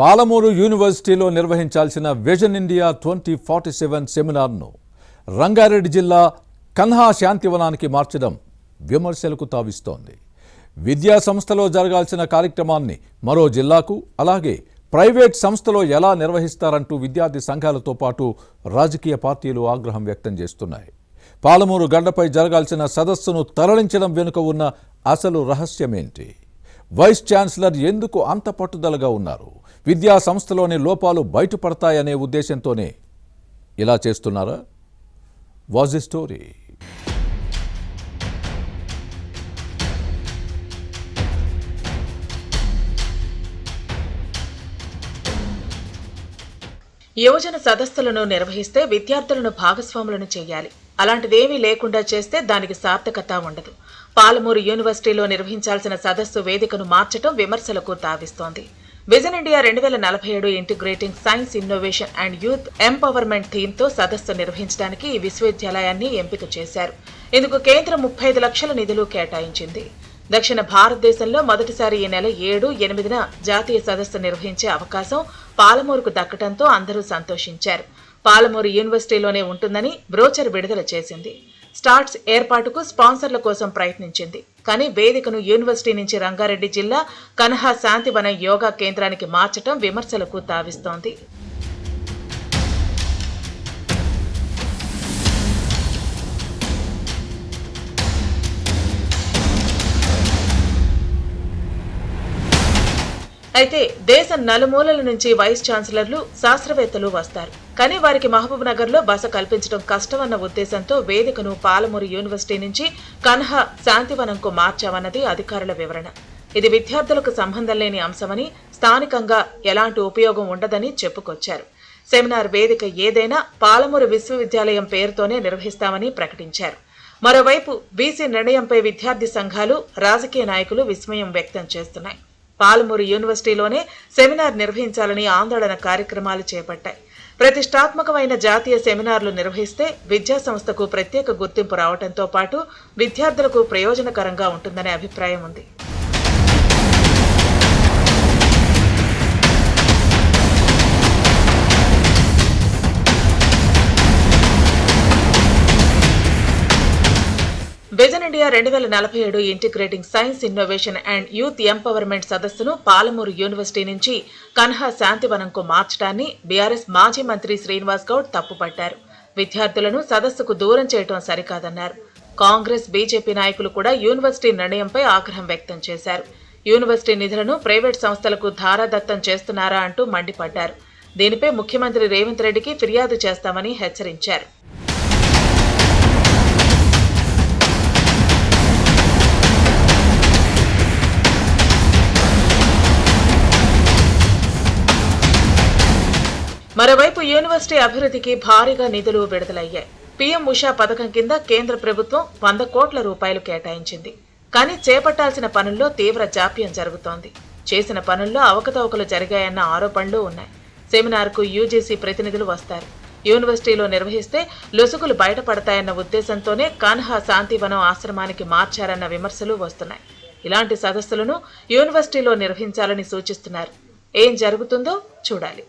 పాలమూరు యూనివర్సిటీలో నిర్వహించాల్సిన vision India 2047 సెమినార్ను Rangareddy జిల్లా కన్హా శాంతివనానికి మార్చడం విమర్శలకు తావిస్తోంది. విద్యా సంస్థలో జరగాల్సిన కార్యక్రమాన్ని మరో జిల్లాకు, అలాగే ప్రైవేట్ సంస్థలో ఎలా నిర్వహిస్తారంటూ విద్యార్థి సంఘాలతో పాటు రాజకీయ పార్టీలు ఆగ్రహం వ్యక్తం చేస్తున్నాయి. పాలమూరు గడ్డపై జరగాల్సిన సదస్సును తరలించడం వెనుక ఉన్న అసలు రహస్యమేంటి? వైస్ ఛాన్సలర్ ఎందుకు అంత పట్టుదలగా ఉన్నారు? విద్యా సంస్థలోని లోపాలు బయటపడతాయనే ఉద్దేశంతోనే ఇలా చేస్తున్నారా? Was the story? యువజన సదస్సులను నిర్వహిస్తే విద్యార్థులను భాగస్వాములను చేయాలి. అలాంటిదేమీ లేకుండా చేస్తే దానికి సార్థకత ఉండదు. పాలమూరు యూనివర్సిటీలో నిర్వహించాల్సిన సదస్సు వేదికను మార్చడం విమర్శలకు తావిస్తోంది. Vision India 2047 integrating science, innovation and youth empowerment థీమ్తో సదస్సు నిర్వహించడానికి ఈ విశ్వవిద్యాలయాన్ని ఎంపిక చేశారు. ఇందుకు కేంద్రం 35 లక్షల నిధులు కేటాయించింది. దక్షిణ భారతదేశంలో మొదటిసారి ఈ నెల 7, 8న జాతీయ సదస్సు నిర్వహించే అవకాశం పాలమూరుకు దక్కడంతో అందరూ సంతోషించారు. పాలమూరు యూనివర్సిటీలోనే ఉంటుందని బ్రోచర్ విడుదల చేసింది. స్టార్ట్స్ ఏర్పాటుకు స్పాన్సర్ల కోసం ప్రయత్నించింది. కానీ వేదికను యూనివర్సిటీ నుంచి రంగారెడ్డి జిల్లా కన్హా శాంతివనం యోగా కేంద్రానికి మార్చడం విమర్శలకు తావిస్తోంది. అయితే దేశం నలుమూలల నుంచి వైస్ ఛాన్సలర్లు, శాస్త్రవేత్తలు వస్తారు. కానీ వారికి మహబూబ్ నగర్ లో బస కల్పించడం కష్టమన్న ఉద్దేశంతో వేదికను పాలమూరు యూనివర్సిటీ నుంచి కన్హా శాంతివనంకు మార్చామన్నది అధికారుల వివరణ. ఇది విద్యార్థులకు సంబంధం లేని అంశమని, స్థానికంగా ఎలాంటి ఉపయోగం ఉండదని చెప్పుకొచ్చారు. సెమినార్ వేదిక ఏదైనా పాలమూరు విశ్వవిద్యాలయం పేరుతోనే నిర్వహిస్తామని ప్రకటించారు. మరోవైపు బీసీ నిర్ణయంపై విద్యార్థి సంఘాలు, రాజకీయ నాయకులు విస్మయం వ్యక్తం చేస్తున్నాయి. పాలమూరు యూనివర్సిటీలోనే సెమినార్ నిర్వహించాలని ఆందోళన కార్యక్రమాలు చేపట్టాయి. ప్రతిష్టాత్మకమైన జాతీయ సెమినార్లు నిర్వహిస్తే విద్యా సంస్థకు ప్రత్యేక గుర్తింపు రావడంతో పాటు విద్యార్థులకు ప్రయోజనకరంగా ఉంటుందనే అభిప్రాయం ఉంది. Vision India 2047 integrating science, innovation and youth empowerment సదస్సును పాలమూరు యూనివర్సిటీ నుంచి కన్హా శాంతివనంకు మార్చడాన్ని బీఆర్ఎస్ మాజీ మంత్రి శ్రీనివాస్ గౌడ్ తప్పుపట్టారు. విద్యార్థులను సదస్సుకు దూరం చేయడం సరికాదన్నారు. కాంగ్రెస్, బీజేపీ నాయకులు కూడా యూనివర్సిటీ నిర్ణయంపై ఆగ్రహం వ్యక్తం చేశారు. యూనివర్సిటీ నిధులను ప్రైవేట్ సంస్థలకు ధారాదత్తం చేస్తున్నారా అంటూ మండిపడ్డారు. దీనిపై ముఖ్యమంత్రి రేవంత్ రెడ్డికి ఫిర్యాదు చేస్తామని హెచ్చరించారు. మరోవైపు యూనివర్సిటీ అభివృద్ధికి భారీగా నిధులు విడుదలయ్యాయి. పీఎం ఉషా పథకం కింద కేంద్ర ప్రభుత్వం 100 కోట్ల రూపాయలు కేటాయించింది. కానీ చేపట్టాల్సిన పనుల్లో తీవ్ర జాప్యం జరుగుతోంది. చేసిన పనుల్లో అవకతవకలు జరిగాయన్న ఆరోపణలు ఉన్నాయి. సెమినార్కు యూజీసీ ప్రతినిధులు వస్తారు. యూనివర్సిటీలో నిర్వహిస్తే లొసుగులు బయటపడతాయన్న ఉద్దేశంతోనే కన్హా శాంతివనం ఆశ్రమానికి మార్చారన్న విమర్శలు వస్తున్నాయి. ఇలాంటి సదస్సులను యూనివర్సిటీలో నిర్వహించాలని సూచిస్తున్నారు. ఏం జరుగుతుందో చూడాలి.